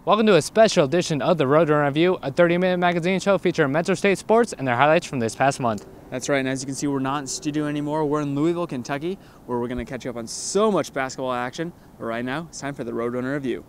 Welcome to a special edition of the Roadrunner Review, a 30-minute magazine show featuring Metro State sports and their highlights from this past month. That's right, and as you can see, we're not in studio anymore. We're in Louisville, Kentucky, where we're going to catch you up on so much basketball action. But right now, it's time for the Roadrunner Review.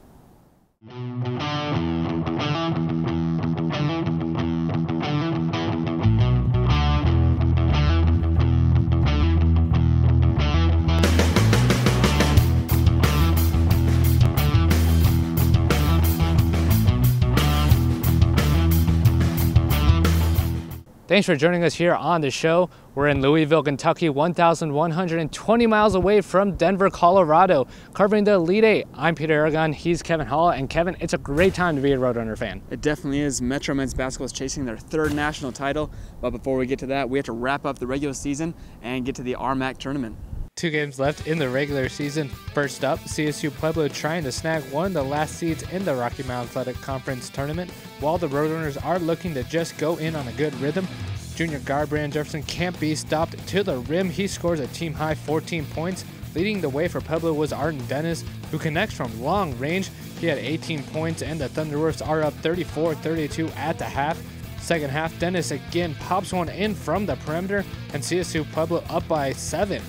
Thanks for joining us here on the show. We're in Louisville, Kentucky, 1,120 miles away from Denver, Colorado, covering the Elite Eight. I'm Peter Aragon, he's Kevin Hall, and Kevin, it's a great time to be a Roadrunner fan. It definitely is. Metro men's basketball is chasing their third national title, but before we get to that, we have to wrap up the regular season and get to the RMAC tournament. 2 games left in the regular season. First up, CSU Pueblo trying to snag one of the last seeds in the Rocky Mountain Athletic Conference tournament, while the Roadrunners are looking to just go in on a good rhythm. Junior guard Brandon Jefferson can't be stopped to the rim. He scores a team-high 14 points. Leading the way for Pueblo was Arden Dennis, who connects from long range. He had 18 points, and the Thunderwolves are up 34-32 at the half. Second half, Dennis again pops one in from the perimeter, and CSU Pueblo up by 7.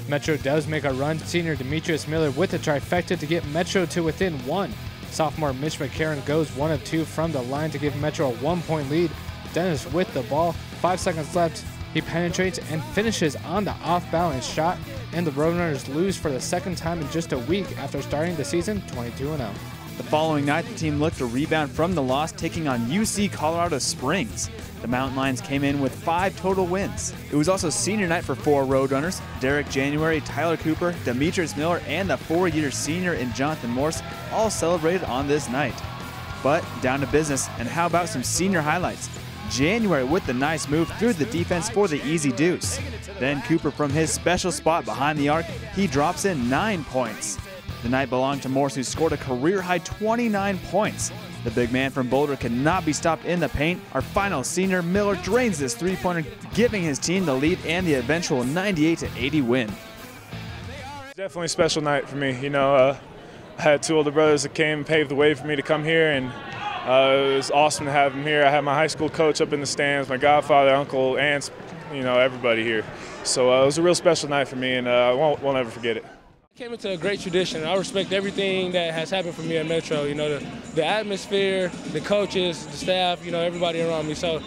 Metro does make a run. Senior Demetrius Miller with the trifecta to get Metro to within 1. Sophomore Mitch McCarron goes 1 of 2 from the line to give Metro a 1-point lead. Dennis with the ball, 5 seconds left. He penetrates and finishes on the off-balance shot, and the Roadrunners lose for the second time in just a week after starting the season 22-0. The following night, the team looked to rebound from the loss, taking on UC Colorado Springs. The Mountain Lions came in with 5 total wins. It was also senior night for 4 Roadrunners. Derek January, Tyler Cooper, Demetrius Miller, and the 4-year senior in Jonathan Morse all celebrated on this night. But down to business, and how about some senior highlights? January with the nice move through the defense for the easy deuce. Then Cooper from his special spot behind the arc, he drops in 9 points. The night belonged to Morse, who scored a career-high 29 points. The big man from Boulder could not be stopped in the paint. Our final senior, Miller, drains this three-pointer, giving his team the lead and the eventual 98-80 win. Definitely a special night for me. You know, I had 2 older brothers that came and paved the way for me to come here, and it was awesome to have them here. I had my high school coach up in the stands, my godfather, uncle, aunts, you know, everybody here. So it was a real special night for me, and I won't ever forget it. I came into a great tradition. I respect everything that has happened for me at Metro. You know, the atmosphere, the coaches, the staff, you know, everybody around me. So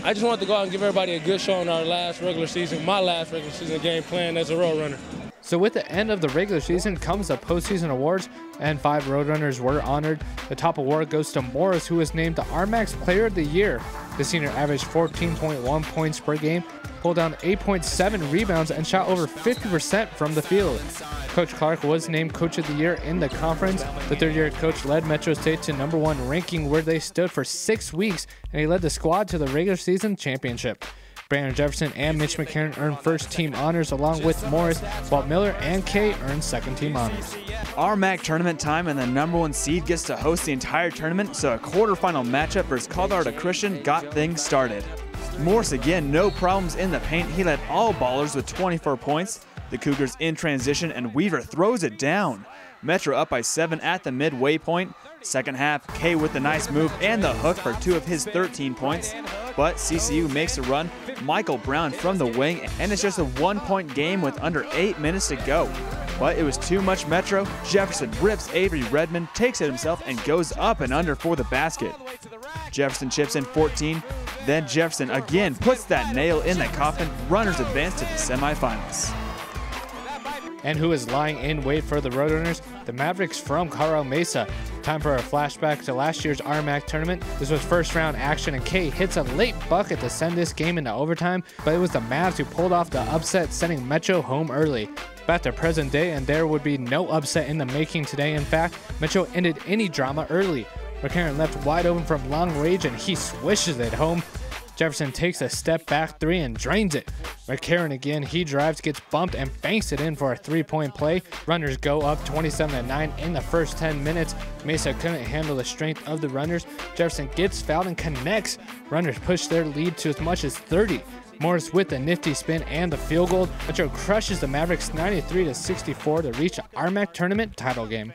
I just wanted to go out and give everybody a good show in our last regular season, my last regular season game playing as a Roadrunner. So with the end of the regular season comes the postseason awards, and 5 Roadrunners were honored. The top award goes to Morris, who was named the RMAC's Player of the Year. The senior averaged 14.1 points per game, pulled down 8.7 rebounds, and shot over 50% from the field. Coach Clark was named Coach of the Year in the conference. The 3rd-year coach led Metro State to #1 ranking, where they stood for 6 weeks, and he led the squad to the regular season championship. Brandon Jefferson and Mitch McCarron earned first-team honors along with Morris, while Miller and Kay earned second-team honors. RMAC tournament time, and the #1 seed gets to host the entire tournament, so a quarterfinal matchup versus Colorado Christian got things started. Morse again, no problems in the paint. He led all ballers with 24 points. The Cougars in transition, and Weaver throws it down. Metro up by 7 at the midway point. Second half, Kay with the nice move and the hook for 2 of his 13 points. But CCU makes a run. Michael Brown from the wing, and it's just a 1-point game with under 8 minutes to go. But it was too much Metro. Jefferson rips Avery Redmond, takes it himself, and goes up and under for the basket. Jefferson chips in 14. Then Jefferson again puts that nail in the coffin. Runners advance to the semifinals. And who is lying in wait for the Roadrunners? The Mavericks from Carl Mesa. Time for a flashback to last year's RMAC tournament. This was first-round action, and Kay hits a late bucket to send this game into overtime, but it was the Mavs who pulled off the upset, sending Metro home early. Back to present day, and there would be no upset in the making today. In fact, Metro ended any drama early. McCarron left wide open from long range, and he swishes it home. Jefferson takes a step back 3 and drains it. McCarron again, he drives, gets bumped, and banks it in for a 3-point play. Runners go up 27-9 in the first 10 minutes. Mesa couldn't handle the strength of the Runners. Jefferson gets fouled and connects. Runners push their lead to as much as 30. Morris with the nifty spin and the field goal. Metro crushes the Mavericks 93-64 to reach the RMAC tournament title game.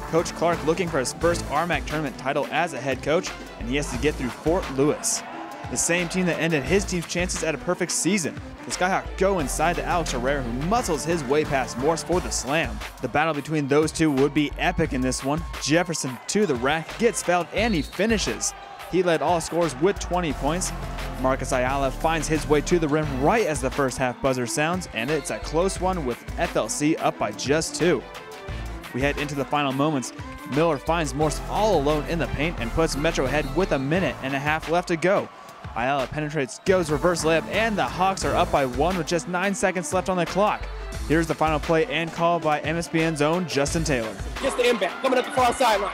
Coach Clark looking for his first RMAC tournament title as a head coach, and he has to get through Fort Lewis. The same team that ended his team's chances at a perfect season. The Skyhawk go inside to Alex Herrera, who muscles his way past Morse for the slam. The battle between those two would be epic in this one. Jefferson to the rack, gets fouled, and he finishes. He led all scorers with 20 points. Marcus Ayala finds his way to the rim right as the first half buzzer sounds, and it's a close one with FLC up by just 2. We head into the final moments. Miller finds Morse all alone in the paint and puts Metro ahead with 1.5 minutes left to go. Ayala penetrates, goes reverse layup, and the Hawks are up by 1 with just 9 seconds left on the clock. Here's the final play and call by MSBN's own Justin Taylor. Gets the inbound, coming up the far sideline.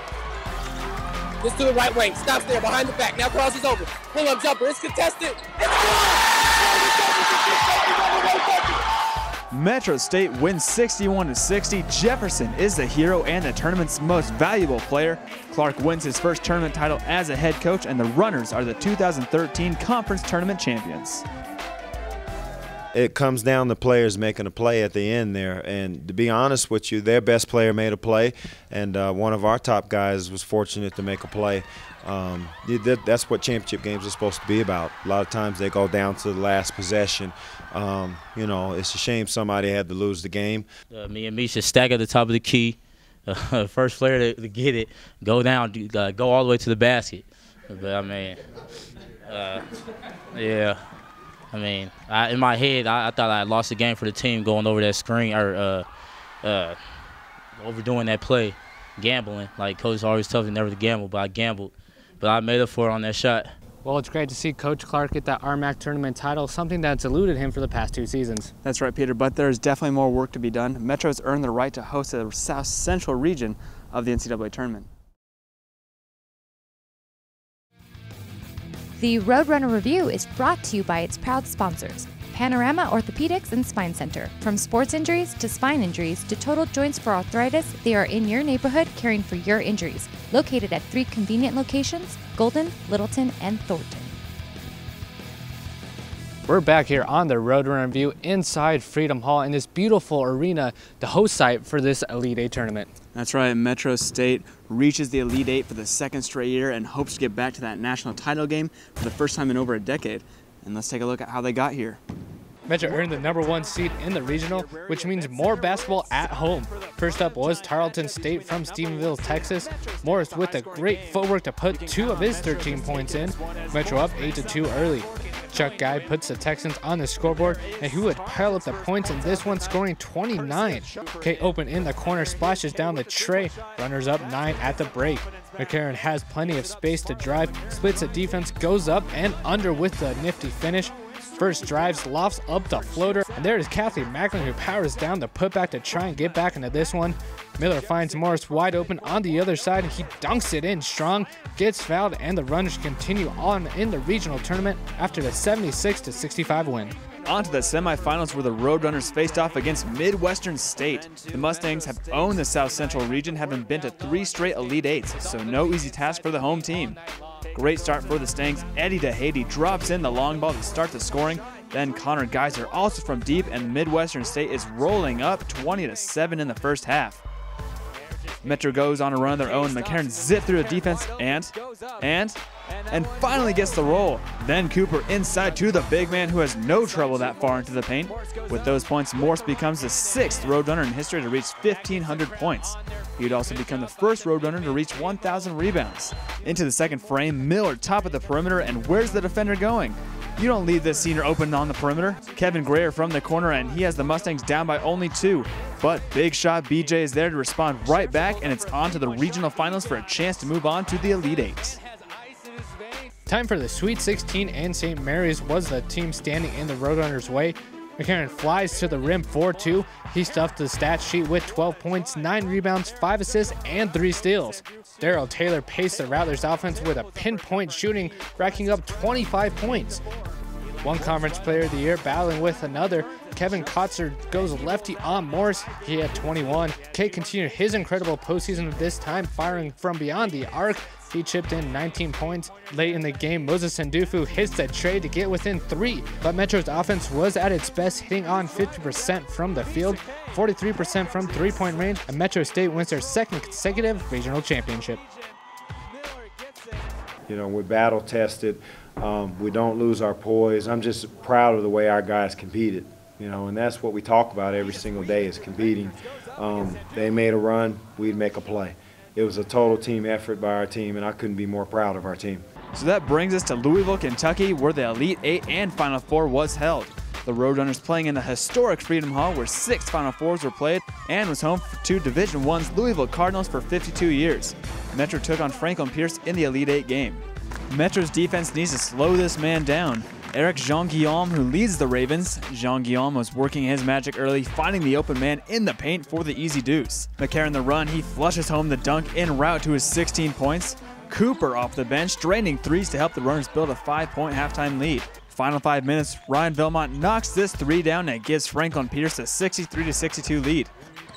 Gets to the right wing, stops there behind the back, now crosses over. Pull-up jumper, it's contested. Metro State wins 61-60. Jefferson is the hero and the tournament's most valuable player. Clark wins his first tournament title as a head coach, and the Runners are the 2013 conference tournament champions. It comes down to players making a play at the end there, and to be honest with you, their best player made a play, and one of our top guys was fortunate to make a play. That's what championship games are supposed to be about. A lot of times they go down to the last possession. You know, it's a shame somebody had to lose the game. Me and Misha stack at the top of the key. First player to get it, go down, go all the way to the basket. But I mean, yeah. I mean, in my head, I thought I lost the game for the team going over that screen or overdoing that play, gambling. Like Coach always tells me never to gamble, but I gambled. But I made up for it on that shot. Well, it's great to see Coach Clark get that RMAC tournament title, something that's eluded him for the past 2 seasons. That's right, Peter, but there's definitely more work to be done. Metro's earned the right to host the South Central region of the NCAA tournament. The Roadrunner Review is brought to you by its proud sponsors, Panorama Orthopedics and Spine Center. From sports injuries to spine injuries to total joints for arthritis, they are in your neighborhood caring for your injuries. Located at 3 convenient locations, Golden, Littleton, and Thornton. We're back here on the Roadrunner Review inside Freedom Hall in this beautiful arena, the host site for this Elite Eight tournament. That's right, Metro State reaches the Elite Eight for the 2nd straight year and hopes to get back to that national title game for the first time in over a decade. And let's take a look at how they got here. Metro earned the #1 seed in the regional, which means more basketball at home. First up was Tarleton State from Stephenville, Texas. Morris with a great footwork to put 2 of his 13 points in. Metro up 8-2 early. Chuck Guy puts the Texans on the scoreboard, and he would pile up the points in this one, scoring 29. Kate Open in the corner splashes down the tray. Runners up 9 at the break. McCarron has plenty of space to drive, splits the defense, goes up and under with the nifty finish. First drives, lofts up the floater, and there is Kathy Macklin who powers down the putback to try and get back into this one. Miller finds Morris wide open on the other side, and he dunks it in strong, gets fouled, and the Runners continue on in the regional tournament after the 76-65 win. On to the semifinals where the Roadrunners faced off against Midwestern State. The Mustangs have owned the South Central region, having been to 3 straight Elite Eights, so no easy task for the home team. Great start for the Stangs. Eddie DeHady drops in the long ball to start the scoring. Then Connor Geiser also from deep, and Midwestern State is rolling up 20-7 in the first half. Metro goes on a run of their own. McCarron zip through the defense and finally gets the roll. Then Cooper inside to the big man who has no trouble that far into the paint. With those points, Morse becomes the 6th Roadrunner in history to reach 1,500 points. He would also become the first Roadrunner to reach 1,000 rebounds. Into the second frame, Miller top of the perimeter, and where's the defender going? You don't leave this senior open on the perimeter. Kevin Greer from the corner, and he has the Mustangs down by only 2. But big shot BJ is there to respond right back, and it's on to the regional finals for a chance to move on to the Elite Eight. Time for the Sweet 16, and St. Mary's was the team standing in the Roadrunners' way. McCarron flies to the rim 4-2. He stuffed the stat sheet with 12 points, 9 rebounds, 5 assists, and 3 steals. Darrell Taylor paced the Rattlers offense with a pinpoint shooting, racking up 25 points. One Conference Player of the Year battling with another. Kevin Kotzer goes lefty on Morris. He had 21. K continued his incredible postseason of this time, firing from beyond the arc. He chipped in 19 points. Late in the game, Moses Ndufu hits the trade to get within 3, but Metro's offense was at its best, hitting on 50% from the field, 43% from three-point range, and Metro State wins their second consecutive regional championship. You know, we're battle tested. We don't lose our poise. I'm just proud of the way our guys competed, you know, and that's what we talk about every single day is competing. They made a run, we'd make a play. It was a total team effort by our team, and I couldn't be more proud of our team. So that brings us to Louisville, Kentucky, where the Elite Eight and Final Four was held. The Roadrunners playing in the historic Freedom Hall where 6 Final Fours were played and was home to Division I's Louisville Cardinals for 52 years. Metro took on Franklin Pierce in the Elite Eight game. Metro's defense needs to slow this man down. Eric Jean-Guillaume, who leads the Ravens. Jean-Guillaume was working his magic early, finding the open man in the paint for the easy deuce. McCarron the run, he flushes home the dunk en route to his 16 points. Cooper off the bench, draining threes to help the Runners build a 5-point halftime lead. Final 5 minutes, Ryan Velmont knocks this 3 down and gives Franklin Pierce a 63-62 lead.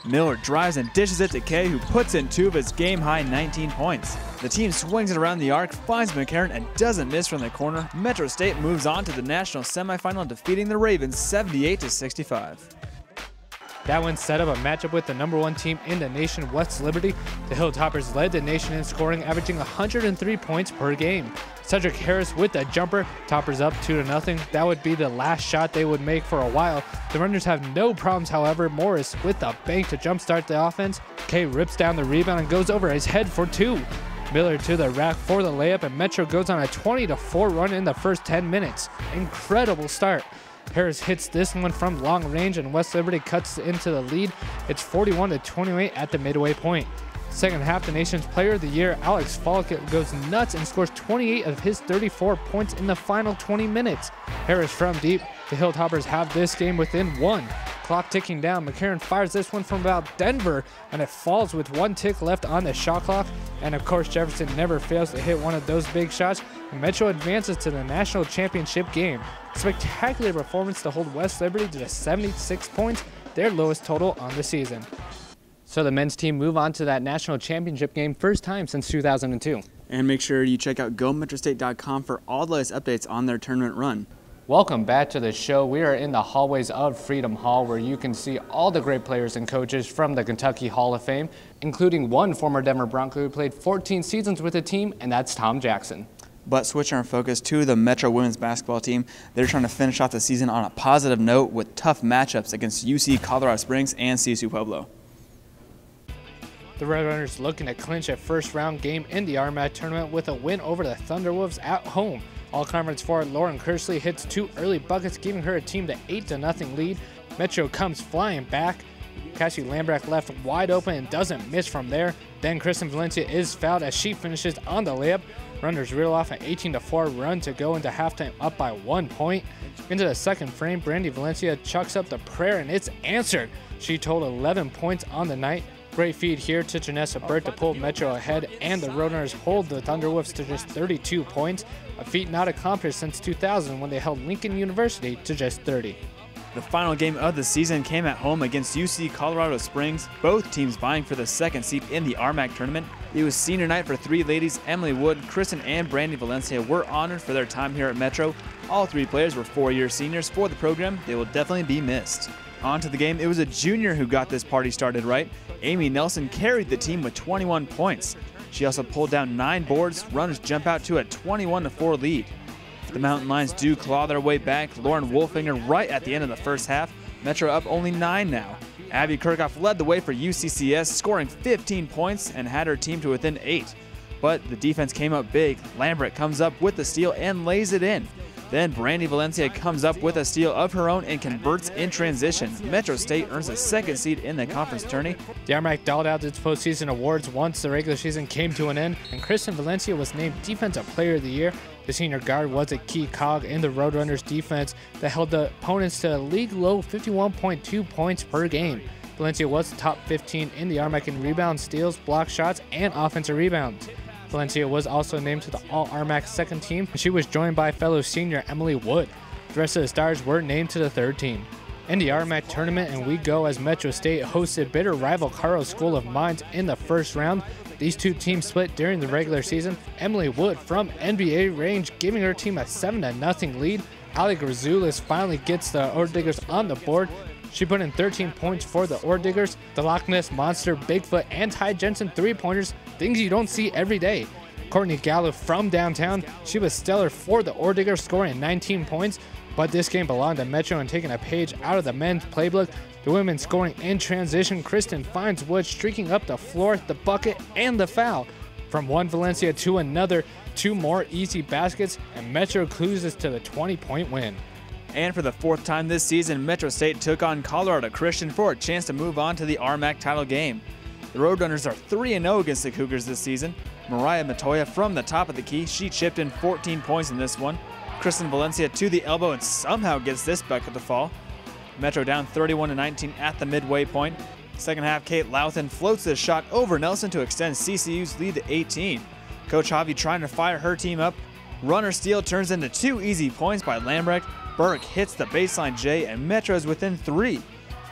Miller drives and dishes it to Kay, who puts in 2 of his game-high 19 points. The team swings it around the arc, finds McCarron, and doesn't miss from the corner. Metro State moves on to the national semifinal, defeating the Ravens 78-65. That one set up a matchup with the #1 team in the nation, West Liberty. The Hilltoppers led the nation in scoring, averaging 103 points per game. Cedric Harris with a jumper, Toppers up 2-0. That would be the last shot they would make for a while. The Runners have no problems, however. Morris with the bank to jumpstart the offense. Kay rips down the rebound and goes over his head for 2. Miller to the rack for the layup, and Metro goes on a 20-4 run in the first 10 minutes. Incredible start. Harris hits this one from long range, and West Liberty cuts into the lead. It's 41-28 at the midway point. Second half, the nation's player of the year, Alex Falk, goes nuts and scores 28 of his 34 points in the final 20 minutes. Harris from deep. The Hilltoppers have this game within 1. Clock ticking down. McCarron fires this one from about Denver, and it falls with 1 tick left on the shot clock. And of course, Jefferson never fails to hit one of those big shots. And Metro advances to the national championship game. Spectacular performance to hold West Liberty to just 76 points, their lowest total on the season. So the men's team move on to that national championship game, first time since 2002. And make sure you check out GoMetroState.com for all the latest updates on their tournament run. Welcome back to the show. We are in the hallways of Freedom Hall, where you can see all the great players and coaches from the Kentucky Hall of Fame, including one former Denver Bronco who played 14 seasons with the team, and that's Tom Jackson. But switching our focus to the Metro women's basketball team, they're trying to finish off the season on a positive note with tough matchups against UC Colorado Springs and CSU Pueblo. The Roadrunners looking to clinch a first-round game in the RMAC tournament with a win over the Thunderwolves at home. All-conference forward Lauren Kersley hits 2 early buckets, giving her team the 8-0 lead. Metro comes flying back. Cassie Lambrecht left wide open and doesn't miss from there. Then Kristen Valencia is fouled as she finishes on the layup. Runners reel off an 18-4 run to go into halftime up by 1 point. Into the second frame, Brandy Valencia chucks up the prayer and it's answered. She totaled 11 points on the night. Great feed here to Janessa Burt to pull Metro ahead, and the Roadrunners hold the Thunderwolves to just 32 points, a feat not accomplished since 2000 when they held Lincoln University to just 30. The final game of the season came at home against UC Colorado Springs, both teams vying for the 2nd seed in the RMAC tournament. It was senior night for 3 ladies. Emily Wood, Kristen, and Brandy Valencia were honored for their time here at Metro. All 3 players were 4-year seniors for the program. They will definitely be missed. On to the game. It was a junior who got this party started right. Amy Nelson carried the team with 21 points. She also pulled down 9 boards. Runners jump out to a 21-4 lead. The Mountain Lions do claw their way back. Lauren Wolfinger right at the end of the first half. Metro up only 9 now. Abby Kirchhoff led the way for UCCS, scoring 15 points and had her team to within 8. But the defense came up big. Lambert comes up with the steal and lays it in. Then Brandy Valencia comes up with a steal of her own and converts in transition. Metro State earns a 2nd seed in the conference tourney. The RMAC dolled out its postseason awards once the regular season came to an end, and Kristen Valencia was named Defensive Player of the Year. The senior guard was a key cog in the Roadrunners defense that held the opponents to a league-low 51.2 points per game. Valencia was top 15 in the RMAC in rebounds, steals, block shots, and offensive rebounds. Valencia was also named to the All-RMAC 2nd team, and she was joined by fellow senior Emily Wood. The rest of the Stars were named to the third team. In the RMAC tournament, and we go as Metro State hosted bitter rival Carl School of Mines in the first round. These two teams split during the regular season. Emily Wood from NBA range giving her team a 7-0 lead. Ali Grazoulis finally gets the Ore Diggers on the board. She put in 13 points for the Ore Diggers. The Loch Ness Monster, Bigfoot, and Ty Jensen three-pointers, things you don't see every day. Courtney Gallo from downtown, she was stellar for the Ore Diggers, scoring 19 points. But this game belonged to Metro and taking a page out of the men's playbook. The women scoring in transition. Kristen finds Wood streaking up the floor, the bucket, and the foul. From one Valencia to another, two more easy baskets, and Metro cruises to the 20-point win. And for the fourth time this season, Metro State took on Colorado Christian for a chance to move on to the RMAC title game. The Roadrunners are 3-0 against the Cougars this season. Mariah Matoya from the top of the key, she chipped in 14 points in this one. Kristen Valencia to the elbow and somehow gets this bucket to fall. Metro down 31-19 at the midway point. Second half, Kate Louthan floats this shot over Nelson to extend CCU's lead to 18. Coach Javi trying to fire her team up. Runner steal turns into 2 easy points by Lambrecht. Burke hits the baseline J and Metro is within 3.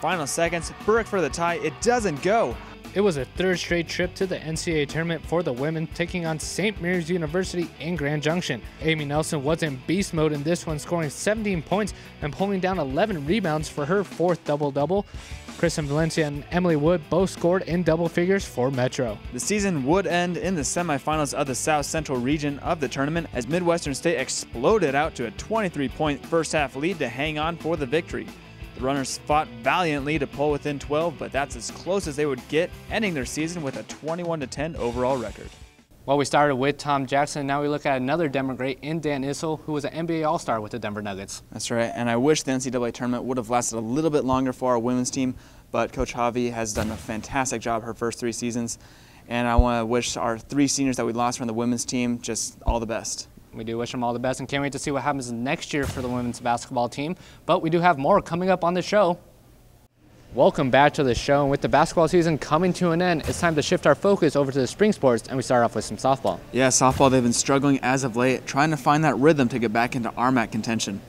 Final seconds, Burke for the tie, it doesn't go. It was a third straight trip to the NCAA tournament for the women, taking on St. Mary's University in Grand Junction. Amy Nelson was in beast mode in this one, scoring 17 points and pulling down 11 rebounds for her 4th double-double. Kristen Valencia and Emily Wood both scored in double figures for Metro. The season would end in the semifinals of the South Central region of the tournament as Midwestern State exploded out to a 23-point first-half lead to hang on for the victory. The Runners fought valiantly to pull within 12, but that's as close as they would get, ending their season with a 21-10 overall record. Well, we started with Tom Jackson. Now we look at another Denver great in Dan Issel, who was an NBA All-Star with the Denver Nuggets. That's right, and I wish the NCAA tournament would have lasted a little bit longer for our women's team, but Coach Javi has done a fantastic job her first 3 seasons, and I want to wish our 3 seniors that we lost from the women's team just all the best. We do wish them all the best and can't wait to see what happens next year for the women's basketball team. But we do have more coming up on the show. Welcome back to the show, and with the basketball season coming to an end, it's time to shift our focus over to the spring sports, and we start off with some softball. Yeah, softball, they've been struggling as of late, trying to find that rhythm to get back into RMAC contention.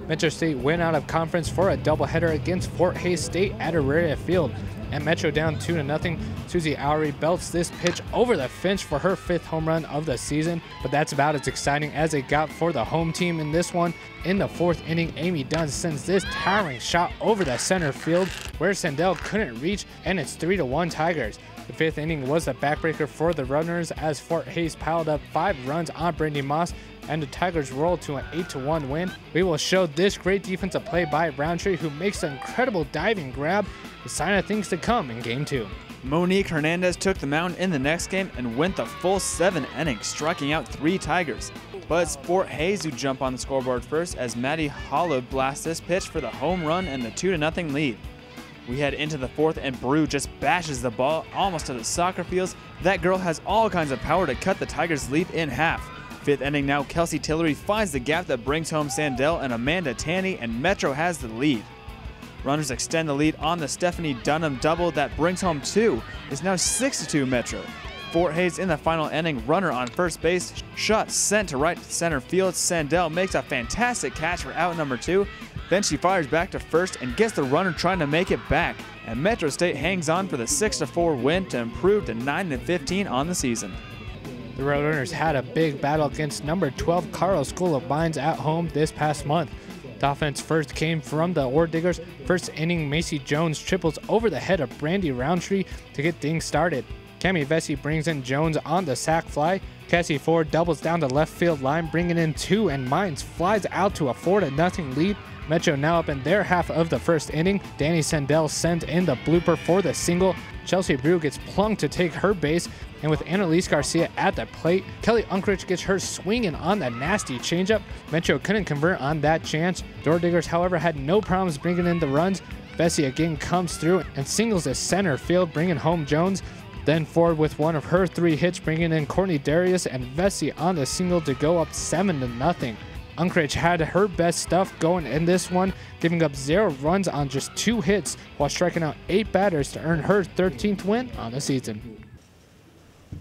Metro State went out of conference for a doubleheader against Fort Hays State at Auraria Field. And Metro down 2-0. Susie Oury belts this pitch over the fence for her 5th home run of the season, but that's about as exciting as it got for the home team in this one. In the 4th inning, Amy Dunn sends this towering shot over the center field where Sandell couldn't reach, and it's 3-1 Tigers. The 5th inning was the backbreaker for the Runners as Fort Hays piled up 5 runs on Brandy Moss, and the Tigers rolled to an 8-1 win. We will show this great defensive play by Roundtree, who makes an incredible diving grab, a sign of things to come in Game 2. Monique Hernandez took the mound in the next game and went the full 7 innings, striking out 3 Tigers. But it's Fort Hays who jump on the scoreboard first as Maddie Hollow blasts this pitch for the home run and the 2-0 lead. We head into the 4th and Brew just bashes the ball almost to the soccer fields. That girl has all kinds of power to cut the Tigers' lead in half. 5th inning now, Kelsey Tillery finds the gap that brings home Sandell and Amanda Tanny, and Metro has the lead. Runners extend the lead on the Stephanie Dunham double that brings home 2. It's now 6-2 Metro. Fort Hays in the final inning, runner on first base, shot sent to right center field. Sandell makes a fantastic catch for out number 2. Then she fires back to first and gets the runner trying to make it back. And Metro State hangs on for the 6-4 win to improve to 9-15 on the season. The Roadrunners had a big battle against number 12 Carl School of Mines at home this past month. The offense first came from the Ore Diggers. First inning, Macy Jones triples over the head of Brandy Roundtree to get things started. Cami Vesey brings in Jones on the sac fly. Cassie Ford doubles down the left field line, bringing in 2, and Mines flies out to a 4-0 lead. Metro now up in their half of the first inning. Danny Sandell sends in the blooper for the single. Chelsea Brew gets plunked to take her base, and with Annalise Garcia at the plate, Kelly Unkrich gets her swinging on that nasty changeup. Metro couldn't convert on that chance. Door Diggers, however, had no problems bringing in the runs. Bessie again comes through and singles to center field, bringing home Jones. Then Ford with one of her 3 hits, bringing in Courtney Darius and Vesey on the single to go up 7-0. Unkrich had her best stuff going in this one, giving up 0 runs on just 2 hits while striking out 8 batters to earn her 13th win on the season.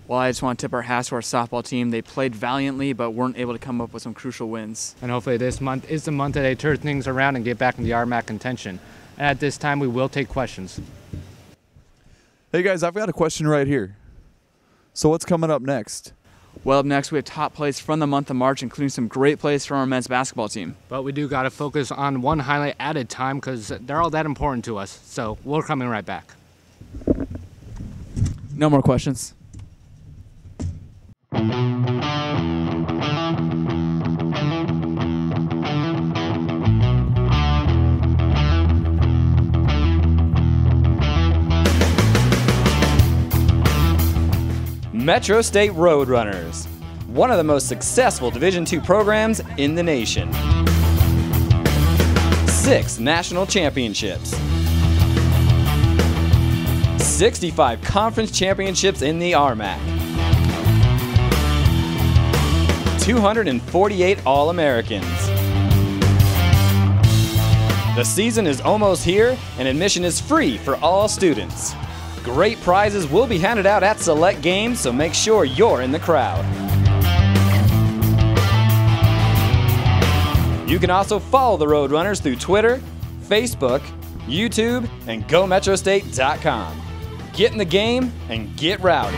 Well, I just want to tip our hats to our softball team. They played valiantly, but weren't able to come up with some crucial wins. And hopefully this month is the month that they turn things around and get back in the RMAC contention. And at this time, we will take questions. Hey guys, I've got a question right here. So what's coming up next? Well, up next we have top plays from the month of March, including some great plays from our men's basketball team. But we do got to focus on one highlight at a time because they're all that important to us. So we're coming right back. No more questions. Metro State Roadrunners, one of the most successful Division II programs in the nation. 6 national championships. 65 conference championships in the RMAC. 248 All-Americans. The season is almost here, and admission is free for all students. Great prizes will be handed out at select games, so make sure you're in the crowd. You can also follow the Roadrunners through Twitter, Facebook, YouTube, and GoMetroState.com. Get in the game and get rowdy.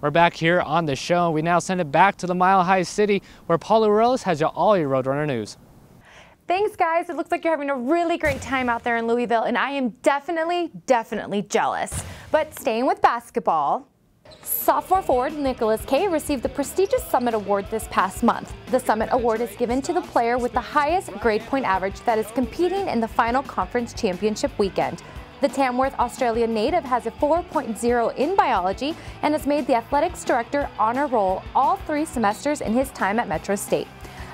We're back here on the show. We now send it back to the Mile High City where Paula Ruelas has all your Roadrunner news. Thanks, guys. It looks like you're having a really great time out there in Louisville, and I am definitely jealous. But staying with basketball, sophomore forward Nicholas Kay received the prestigious Summit Award this past month. The Summit Award is given to the player with the highest grade point average that is competing in the final conference championship weekend. The Tamworth, Australia native has a 4.0 in biology and has made the athletics director honor roll all 3 semesters in his time at Metro State.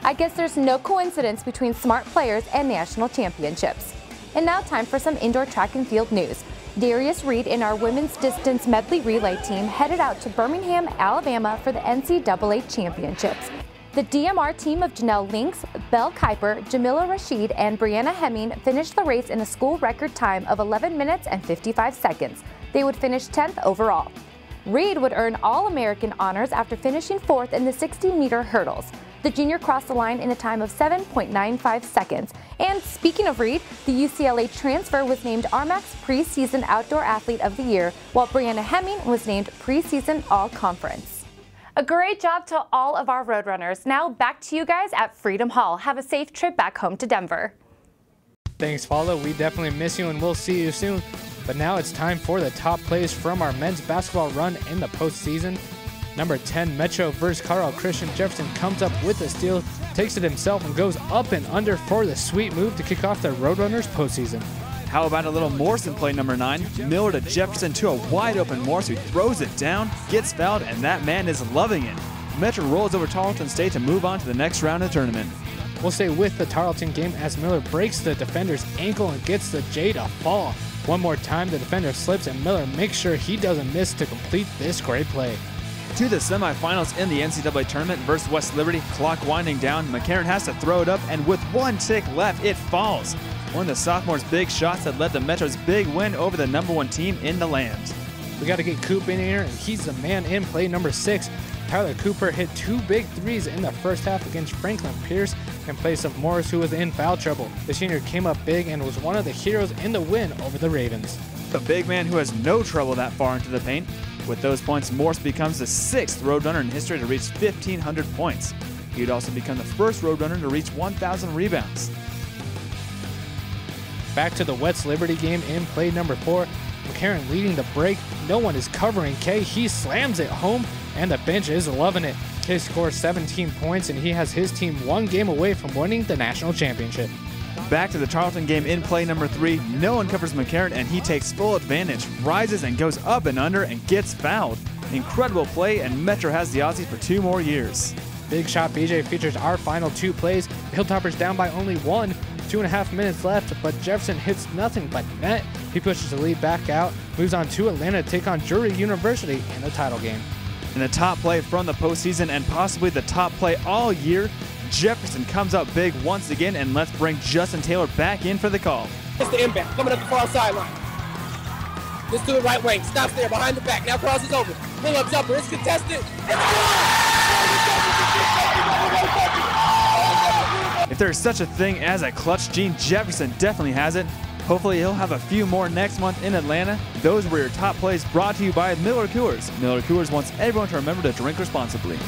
I guess there's no coincidence between smart players and national championships. And now time for some indoor track and field news. Darius Reed and our women's distance medley relay team headed out to Birmingham, Alabama for the NCAA championships. The DMR team of Janelle Links, Belle Kuiper, Jamila Rashid, and Brianna Hemming finished the race in a school record time of 11 minutes and 55 seconds. They would finish 10th overall. Reed would earn All-American honors after finishing 4th in the 60-meter hurdles. The junior crossed the line in a time of 7.95 seconds. And speaking of Reed, the UCLA transfer was named RMAC's Preseason Outdoor Athlete of the Year, while Brianna Hemming was named Preseason All-Conference. A great job to all of our Roadrunners. Now back to you guys at Freedom Hall. Have a safe trip back home to Denver. Thanks, Paula. We definitely miss you and we'll see you soon. But now it's time for the top plays from our men's basketball run in the postseason. Number 10, Metro versus Carl Christian Jefferson comes up with a steal, takes it himself, and goes up and under for the sweet move to kick off the Roadrunners postseason. How about a little Morrison play number 9? Miller to Jefferson to a wide open Morse who throws it down, gets fouled, and that man is loving it. Metro rolls over Tarleton State to move on to the next round of the tournament. We'll stay with the Tarleton game as Miller breaks the defender's ankle and gets the J to fall. One more time, the defender slips and Miller makes sure he doesn't miss to complete this great play. To the semifinals in the NCAA tournament versus West Liberty, clock winding down, McCarran has to throw it up, and with 1 tick left, it falls. One of the sophomores' big shots that led to Metro's big win over the #1 team in the land. We got to get Coop in here, and he's the man in play number 6. Tyler Cooper hit 2 big threes in the first half against Franklin Pierce in place of Morris, who was in foul trouble. The senior came up big and was one of the heroes in the win over the Ravens. The big man who has no trouble that far into the paint. With those points, Morse becomes the 6th Roadrunner in history to reach 1,500 points. He would also become the first Roadrunner to reach 1,000 rebounds. Back to the West Liberty game in play number 4. McCarran leading the break. No one is covering Kay. He slams it home, and the bench is loving it. Kay scores 17 points, and he has his team 1 game away from winning the national championship. Back to the Tarleton game in play number 3. No one covers McCarran, and he takes full advantage, rises and goes up and under and gets fouled. Incredible play, and Metro has the Aussies for 2 more years. Big Shot BJ features our final 2 plays. Hilltoppers down by only 1. 2.5 minutes left, but Jefferson hits nothing but net. He pushes the lead back out, moves on to Atlanta to take on Drury University in the title game. In the top play from the postseason and possibly the top play all year, Jefferson comes up big once again, and let's bring Justin Taylor back in for the call. It's the inbound, coming up the far sideline. This to the right wing. Stops there behind the back. Now crosses over. Pull-up jumper. It's contested. If there's such a thing as a clutch gene, Jefferson definitely has it. Hopefully he'll have a few more next month in Atlanta. Those were your top plays brought to you by Miller Coors. Miller Coors wants everyone to remember to drink responsibly.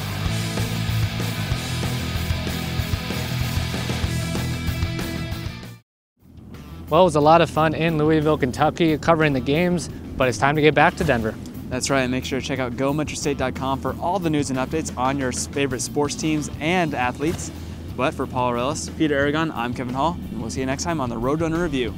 Well, it was a lot of fun in Louisville, Kentucky, covering the games, but it's time to get back to Denver. That's right. Make sure to check out GoMetroState.com for all the news and updates on your favorite sports teams and athletes. But for Paula Ruelas, Peter Aragon, I'm Kevin Hall, and we'll see you next time on the Roadrunner Review.